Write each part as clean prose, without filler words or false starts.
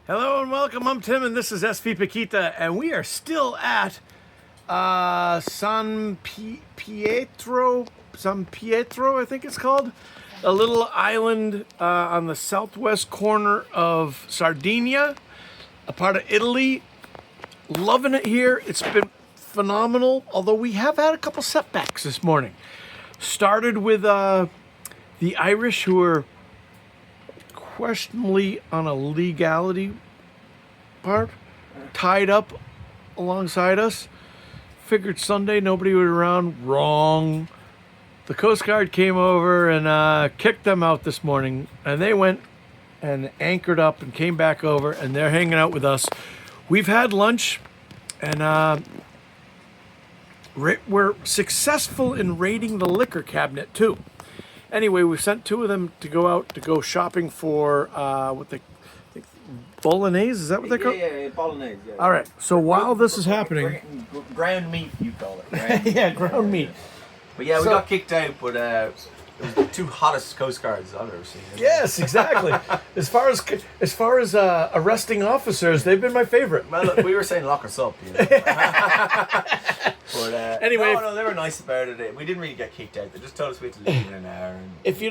Hello and welcome. I'm Tim and this is SV Paquita, and we are still at Pietro, San Pietro, I think it's called, a little island on the southwest corner of Sardinia, a part of Italy. Loving it here. It's been phenomenal, although we have had a couple setbacks this morning. Started with the Irish, who are questionably on a legality part, tied up alongside us. Figured Sunday nobody was around. Wrong. The Coast Guard came over and kicked them out this morning, and they went and anchored up and came back over, and they're hanging out with us. We've had lunch, and we're successful in raiding the liquor cabinet too. Anyway, we sent two of them to go out to go shopping for what they think bolognese. Is that what they call it? Yeah, bolognese. Yeah. All right. So while this is happening, ground meat, you call it. Right? yeah, ground meat. But yeah, we got kicked out. But it was the two hottest Coast Guards I've ever seen. Yes, exactly. as far as arresting officers, they've been my favorite. Well, look, we were saying lock us up. You know? But anyway, no, they were nice about it. We didn't really get kicked out. They just told us we had to leave in an hour. And, if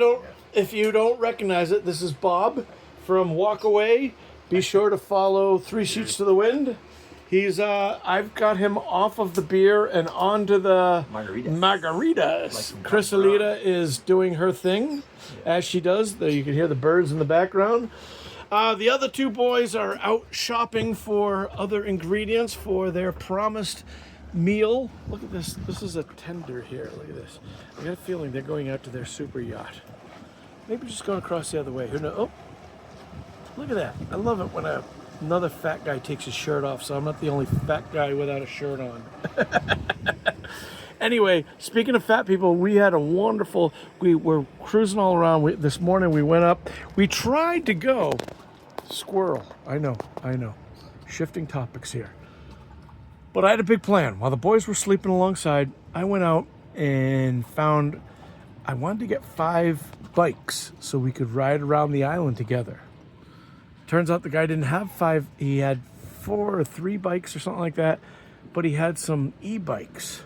you don't recognize it, this is Bob from Walk Away. Be sure to follow 3 Sheets to the Wind. He's I've got him off of the beer and onto the margaritas. Chrysalida is doing her thing, as she does. You can hear the birds in the background. The other two boys are out shopping for other ingredients for their promised meal. Look at this. This is a tender here. Look at this. I got a feeling they're going out to their super yacht. Maybe just going across the other way. Who knows? Oh, look at that. I love it when another fat guy takes his shirt off, so I'm not the only fat guy without a shirt on. Anyway, speaking of fat people, we had a wonderful, we were cruising all around. This morning we went up. We tried to go, squirrel, I know. Shifting topics here. But I had a big plan. While the boys were sleeping alongside, I went out and found, I wanted to get 5 bikes so we could ride around the island together. Turns out the guy didn't have 5. He had 4 or 3 bikes or something like that, but he had some e-bikes.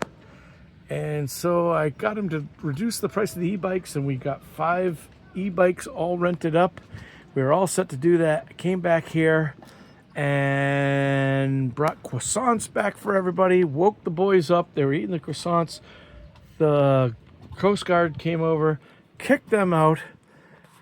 And so I got him to reduce the price of the e-bikes, and we got 5 e-bikes all rented up. We were all set to do that. I came back here and brought croissants back for everybody, woke the boys up. They were eating the croissants. The Coast Guard came over, kicked them out.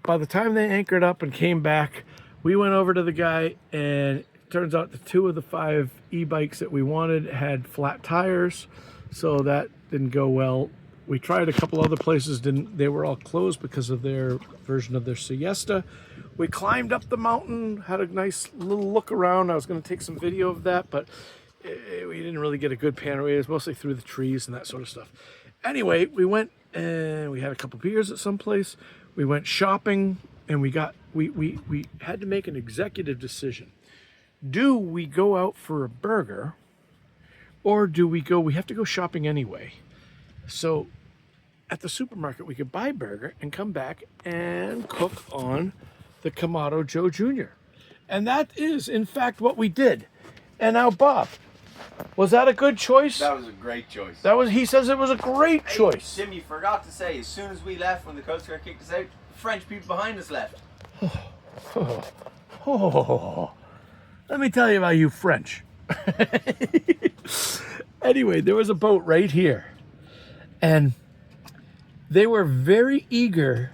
By the time they anchored up and came back, we went over to the guy, and it turns out the 2 of the 5 e-bikes that we wanted had flat tires, so that didn't go well. We tried a couple other places, they were all closed because of their version of their siesta. We climbed up the mountain, had a nice little look around. I was going to take some video of that, but we didn't really get a good panorama. It was mostly through the trees and that sort of stuff. Anyway, we went and we had a couple beers at some place. We went shopping, and we had to make an executive decision. Do we go out for a burger, or do we have to go shopping anyway? So at the supermarket, we could buy a burger and come back and cook on the Kamado Joe Jr. And that is, in fact, what we did. And now, Bob, was that a good choice? That was a great choice. He says it was a great choice. Jim, you forgot to say, as soon as we left, when the Coast Guard kicked us out, French people behind us left. Let me tell you about you French. Anyway, there was a boat right here, and they were very eager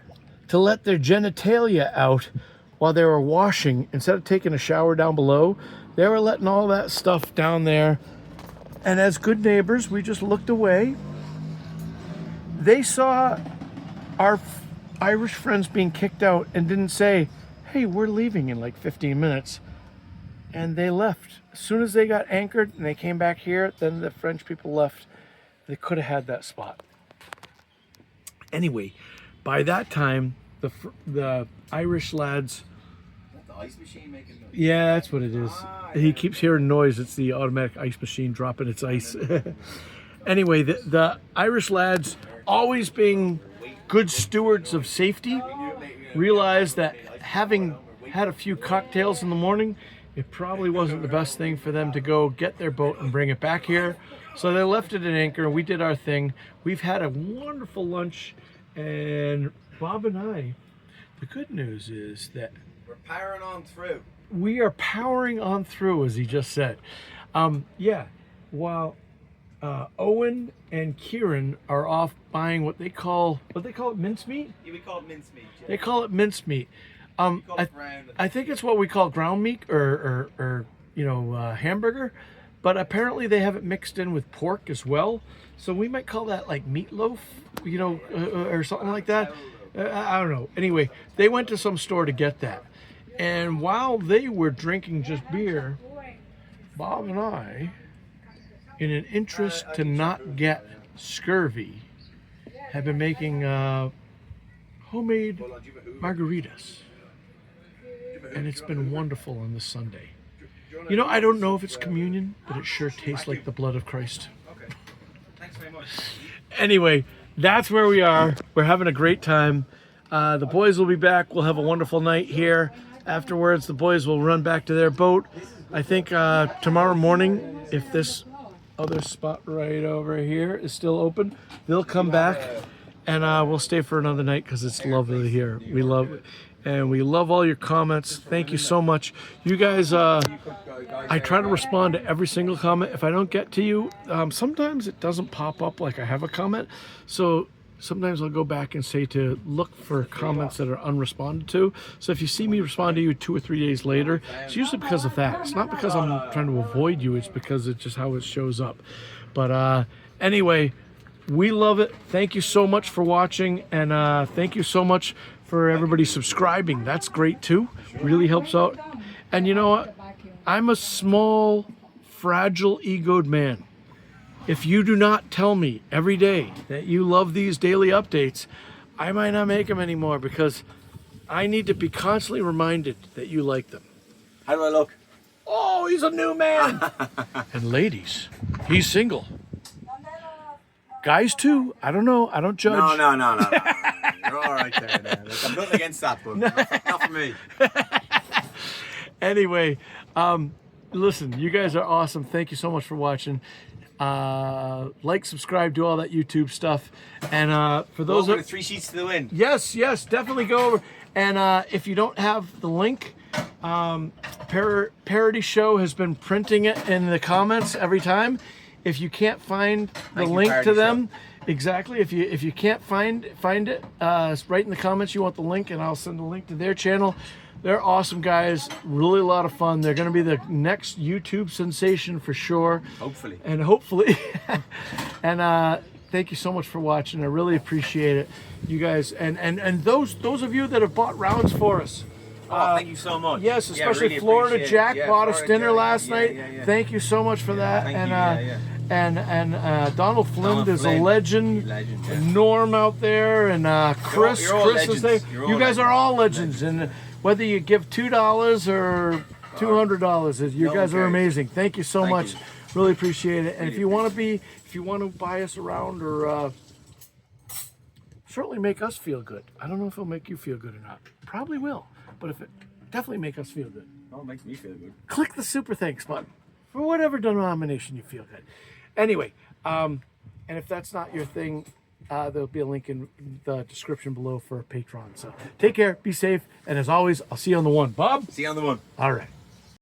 to let their genitalia out while they were washing. Instead of taking a shower down below, they were letting all that stuff down there. And as good neighbors, we just looked away. They saw our Irish friends being kicked out and didn't say, hey, we're leaving in like 15 minutes. And they left. As soon as they got anchored and they came back here, then the French people left. They could have had that spot. Anyway, by that time, the Irish lads... The ice machine making noise? Yeah, that's what it is. He keeps hearing noise. It's the automatic ice machine dropping its ice. Anyway, the Irish lads, always being good stewards of safety, realized that having had a few cocktails in the morning, it probably wasn't the best thing for them to go get their boat and bring it back here. So they left it at anchor. We did our thing. We've had a wonderful lunch, and Bob and I, the good news is that We're powering on through. we are powering on through, as he just said. Yeah, while Owen and Kieran are off buying what they call it, mincemeat. Yeah, we call it mincemeat. Yeah. They call it mincemeat. We call it ground. I think it's what we call ground meat or hamburger, but apparently they have it mixed in with pork as well. So we might call that like meatloaf, or something like that. I don't know. Anyway, they went to some store to get that. And while they were drinking just beer, Bob and I, in an interest to not get scurvy, have been making homemade margaritas. And it's been wonderful on this Sunday. You know, I don't know if it's communion, but it sure tastes like the blood of Christ. Okay. Thanks very much. Anyway, that's where we are. We're having a great time. The boys will be back. We'll have a wonderful night here. Afterwards, the boys will run back to their boat. I think tomorrow morning, if this other spot right over here is still open, they'll come back, and we'll stay for another night because it's lovely here. We love it. And we love all your comments. Thank you so much. You guys, I try to respond to every single comment. If I don't get to you, sometimes it doesn't pop up like I have a comment. So sometimes I'll go back and say to look for comments that are unresponded to. So if you see me respond to you 2 or 3 days later, it's usually because of that. It's not because I'm trying to avoid you. It's because it's just how it shows up. But anyway, we love it. Thank you so much for watching. And thank you so much for everybody subscribing. That's great too. Really helps out. And you know what? I'm a small, fragile, egoed man. If you do not tell me every day that you love these daily updates, I might not make them anymore because I need to be constantly reminded that you like them. How do I look? Oh, he's a new man. And ladies, he's single. Guys too. I don't know. I don't judge. No. You're all right there. Look, I'm nothing against that, but not for me. Anyway, listen, you guys are awesome. Thank you so much for watching. Like, subscribe, do all that YouTube stuff. And for those of 3 sheets to the wind. Yes, definitely go over. And if you don't have the link, Parody Show has been printing it in the comments every time. If you can't find the link to them, exactly. If you can't find it, write in the comments you want the link, and I'll send the link to their channel. They're awesome guys, really a lot of fun. They're going to be the next YouTube sensation for sure. Hopefully. And hopefully. And thank you so much for watching. I really appreciate it, you guys. And those of you that have bought rounds for us. Thank you so much. Yes, especially really Florida Jack bought us dinner Jack. last night. Thank you so much for that. And Donald Flynn is a legend. Norm out there, and Chris. Chris is there. You guys are all legends. And whether you give $2 or $200, you guys are amazing. Thank you so much. Really appreciate it. And if you want to buy us around, or certainly make us feel good. I don't know if it'll make you feel good or not. Probably will. But if it definitely make us feel good. Oh, it makes me feel good. Click the super thanks button for whatever denomination you feel good. Anyway, and if that's not your thing, there'll be a link in the description below for Patreon. So take care, be safe, and as always, I'll see you on the one. Bob? See you on the one. All right.